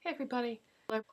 Hey everybody.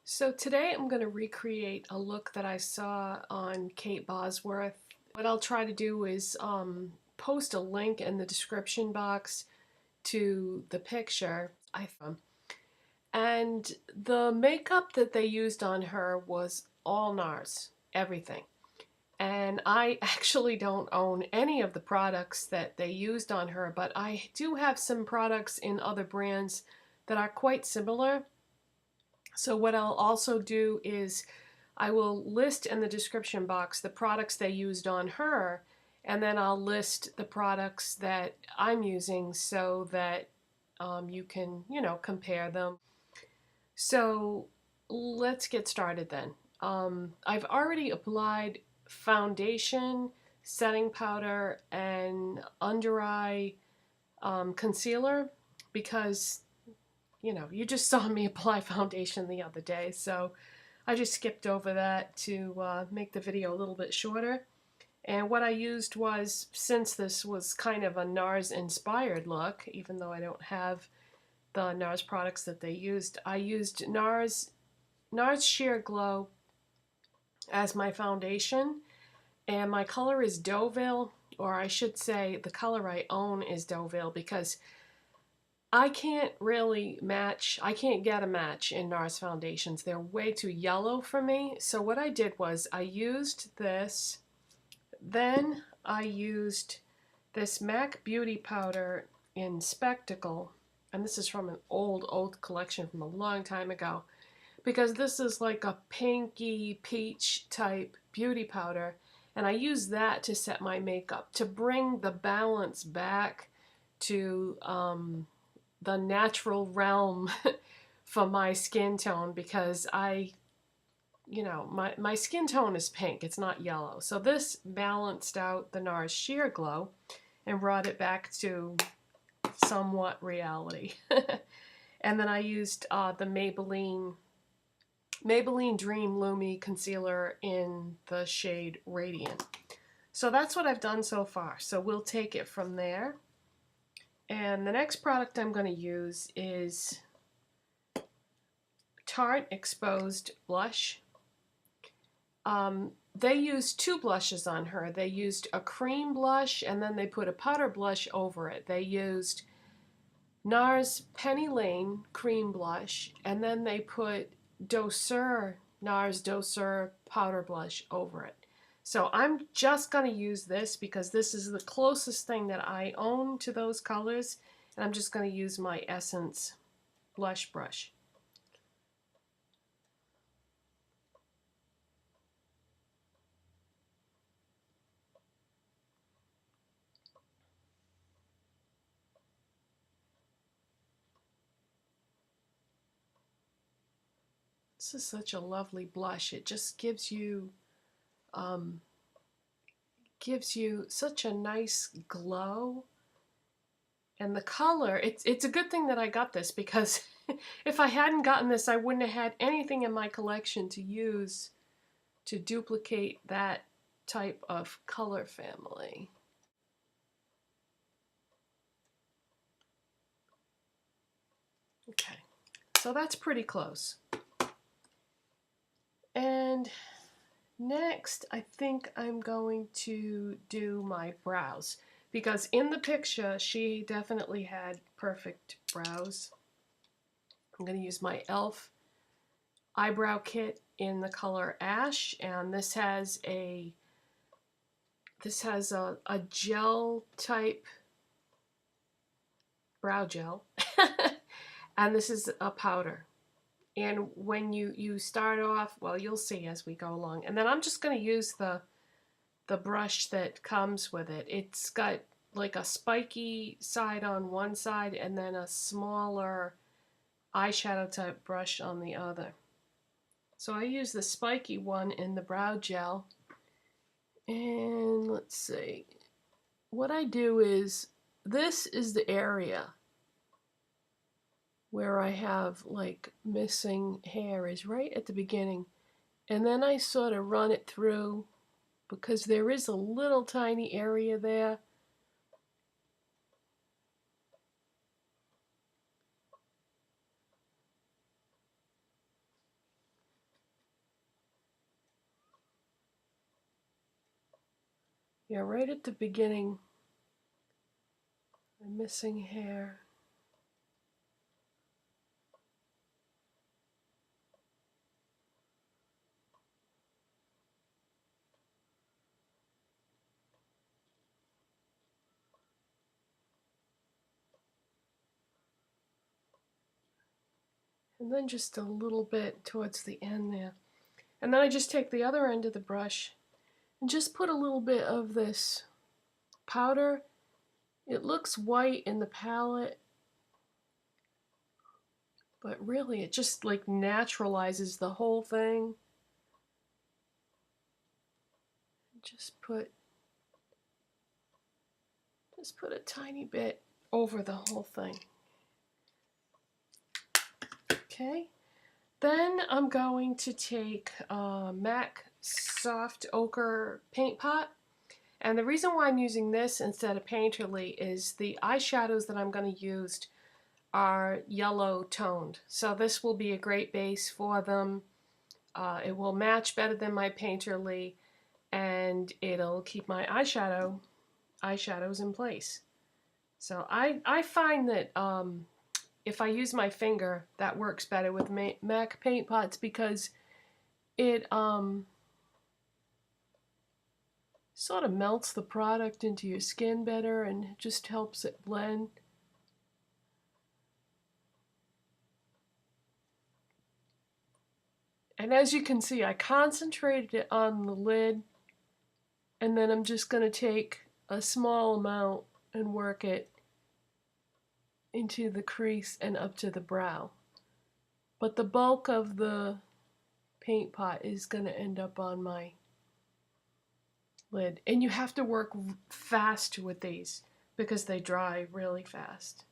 So today I'm going to recreate a look that I saw on Kate Bosworth. What I'll try to do is post a link in the description box to the picture I found. And the makeup that they used on her was all NARS, everything. And I actually don't own any of the products that they used on her, but I do have some products in other brands that are quite similar. So what I'll also do is I will list in the description box the products they used on her, and then I'll list the products that I'm using so that you can, compare them. So let's get started then. I've already applied foundation, setting powder, and under eye concealer because you just saw me apply foundation the other day, so I just skipped over that to make the video a little bit shorter. And what I used was, since this was kind of a NARS inspired look, even though I don't have the NARS products that they used, I used NARS Sheer Glow as my foundation, and my color is Deauville, or I should say the color I own is Deauville, because I can't really match, I can't get a match in NARS foundations. They're way too yellow for me. So what I did was I used this, then I used this MAC Beauty powder in Spectacle, and this is from an old collection from a long time ago, because this is like a pinky peach type beauty powder, and I used that to set my makeup, to bring the balance back to the natural realm for my skin tone, because my skin tone is pink, it's not yellow. So this balanced out the NARS Sheer Glow and brought it back to somewhat reality. And then I used the Maybelline Dream Lumi concealer in the shade Radiant. So that's what I've done so far. So we'll take it from there. And the next product I'm going to use is Tarte Exposed Blush. They used two blushes on her. They used a cream blush and then they put a powder blush over it. They used NARS Penny Lane cream blush, and then they put NARS Douceur powder blush over it. So I'm just going to use this because this is the closest thing that I own to those colors, and I'm just going to use my Essence blush brush. This is such a lovely blush. It just gives you such a nice glow. And the color, it's a good thing that I got this, because if I hadn't gotten this, I wouldn't have had anything in my collection to use to duplicate that type of color family. Okay, so that's pretty close. And next, I think I'm going to do my brows, because in the picture, she definitely had perfect brows. I'm going to use my e.l.f. eyebrow kit in the color Ash, and this has a gel type brow gel, and this is a powder. And when you start off, well, you'll see as we go along. And then I'm just going to use the brush that comes with it. It's got like a spiky side on one side and then a smaller eyeshadow type brush on the other. So I use the spiky one in the brow gel. And let's see. What I do is, this is the area where I have like missing hair, is right at the beginning. And then I sort of run it through, because there is a little tiny area there. Yeah, right at the beginning, I'm missing hair. And then just a little bit towards the end there. And then I just take the other end of the brush and just put a little bit of this powder. It looks white in the palette, but really it just like naturalizes the whole thing. Just put a tiny bit over the whole thing. Okay. Then I'm going to take a MAC Soft Ochre paint pot. And the reason why I'm using this instead of Painterly is the eyeshadows that I'm going to use are yellow toned. So this will be a great base for them. It will match better than my Painterly, and it'll keep my eyeshadows in place. So I find that if I use my finger, that works better with MAC paint pots because it sort of melts the product into your skin better and just helps it blend. And as you can see, I concentrated it on the lid, and then I'm just going to take a small amount and work it into the crease and up to the brow. But the bulk of the paint pot is going to end up on my lid. And you have to work fast with these because they dry really fast.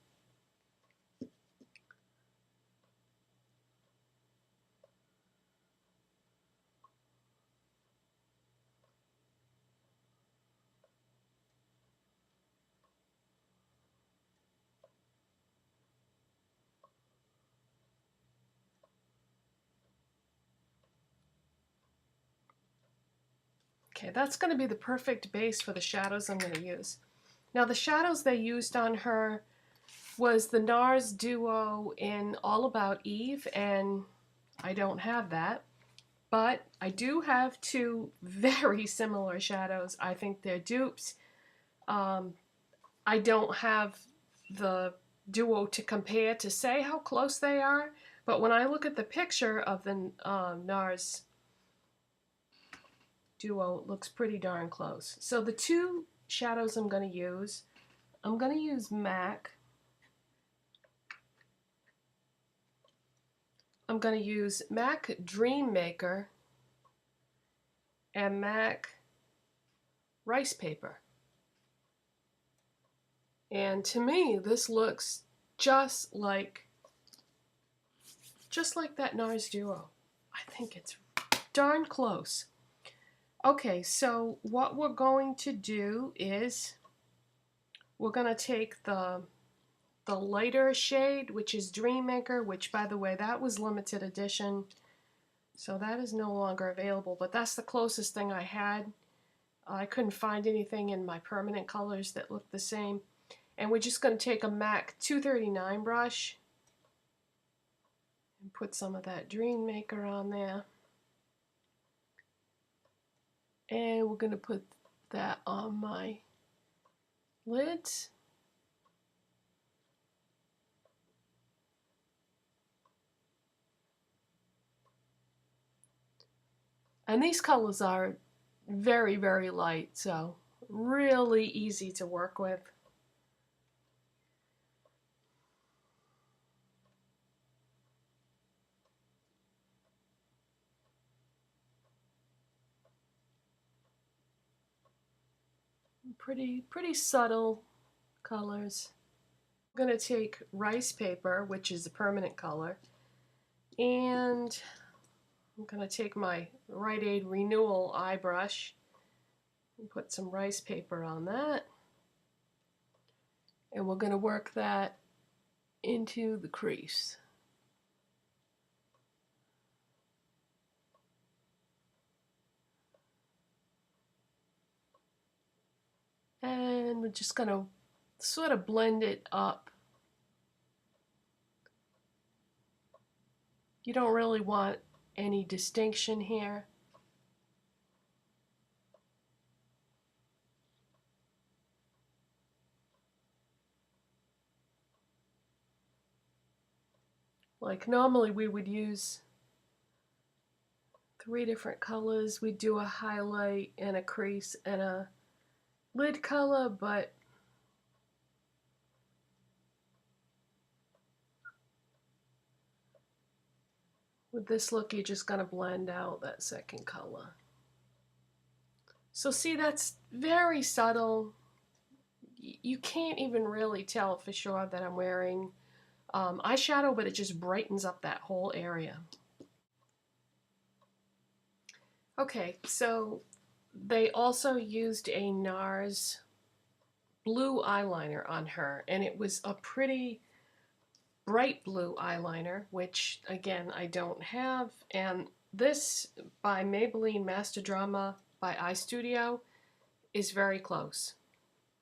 Okay, that's going to be the perfect base for the shadows I'm going to use. Now the shadows they used on her was the NARS Duo in All About Eve, and I don't have that. But I do have two very similar shadows. I think they're dupes. I don't have the Duo to compare to say how close they are, but when I look at the picture of the NARS Duo, it looks pretty darn close. So the two shadows I'm going to use MAC. I'm going to use MAC Dreammaker and MAC Ricepaper. And to me, this looks just like that NARS Duo. I think it's darn close. Okay, so what we're going to do is we're going to take the lighter shade, which is Dreammaker, which by the way, that was limited edition. So that is no longer available, but that's the closest thing I had. I couldn't find anything in my permanent colors that looked the same. And we're just going to take a MAC 239 brush and put some of that Dreammaker on there. And we're going to put that on my lids. And these colors are very, very light, so really easy to work with. Pretty subtle colors. I'm going to take Ricepaper, which is a permanent color, and I'm going to take my Rite Aid Renewal eye brush and put some Ricepaper on that. And we're going to work that into the crease. I'm just going to sort of blend it up. You don't really want any distinction here. Like normally we would use 3 different colors. We'd do a highlight and a crease and a lid color, but with this look you're just going to blend out that second color. So see, that's very subtle. You can't even really tell for sure that I'm wearing eyeshadow, but it just brightens up that whole area. Okay, so they also used a NARS blue eyeliner on her, and it was a pretty bright blue eyeliner, which again I don't have. And this by Maybelline Master Drama by Eye Studio is very close,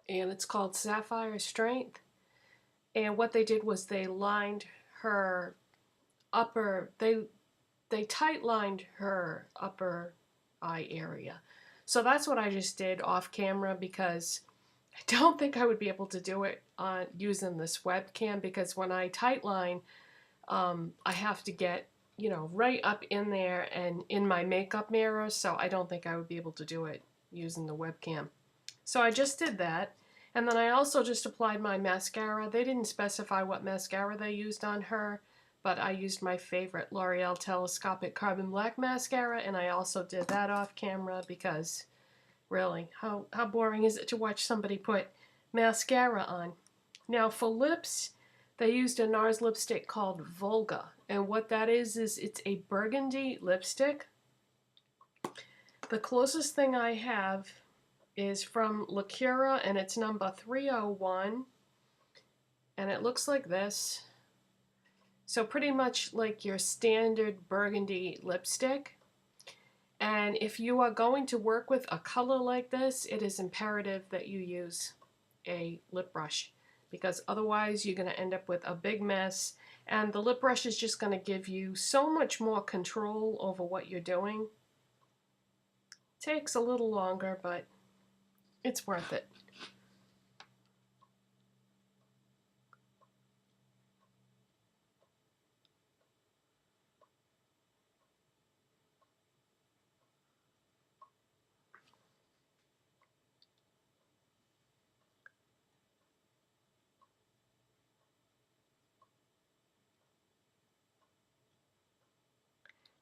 and it's called Sapphire Strength. And what they did was they lined her upper, they tight lined her upper eye area. So that's what I just did off camera, because I don't think I would be able to do it on using this webcam, because when I tight line, I have to get, you know, right up in there and in my makeup mirror, so I don't think I would be able to do it using the webcam. So I just did that. And then I also just applied my mascara. They didn't specify what mascara they used on her, but I used my favorite L'Oreal Telescopic Carbon Black mascara, and I also did that off camera because really, how boring is it to watch somebody put mascara on? Now for lips, they used a NARS lipstick called Volga, and what that is it's a burgundy lipstick. The closest thing I have is from Lacura, and it's number 301, and it looks like this. So pretty much like your standard burgundy lipstick. And if you are going to work with a color like this, it is imperative that you use a lip brush, because otherwise you're going to end up with a big mess, and the lip brush is just going to give you so much more control over what you're doing. Takes a little longer, but it's worth it.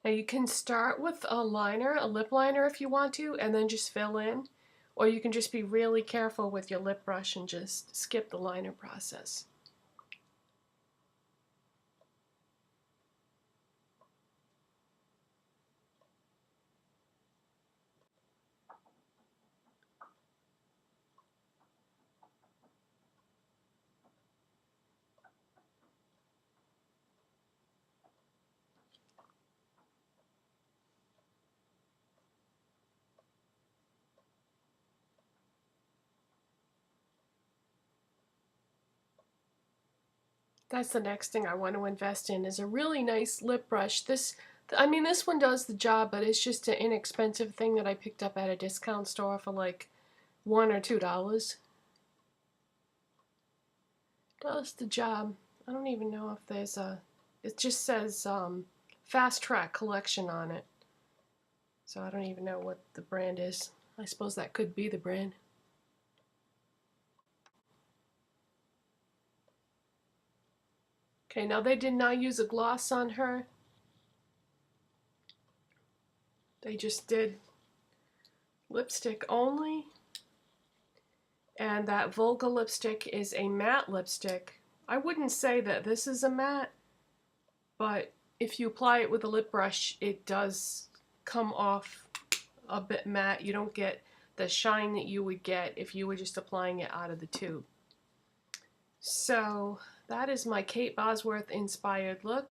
Now you can start with a liner, a lip liner if you want to, and then just fill in. Or you can just be really careful with your lip brush and just skip the liner process. That's the next thing I want to invest in, is a really nice lip brush. This one does the job, but it's just an inexpensive thing that I picked up at a discount store for like $1 or $2. Does the job. I don't even know if there's it just says Fast Track Collection on it. So I don't even know what the brand is. I suppose that could be the brand. Okay, now they did not use a gloss on her. They just did lipstick only. And that Volga lipstick is a matte lipstick. I wouldn't say that this is a matte, but if you apply it with a lip brush, it does come off a bit matte. You don't get the shine that you would get if you were just applying it out of the tube. So that is my Kate Bosworth inspired look.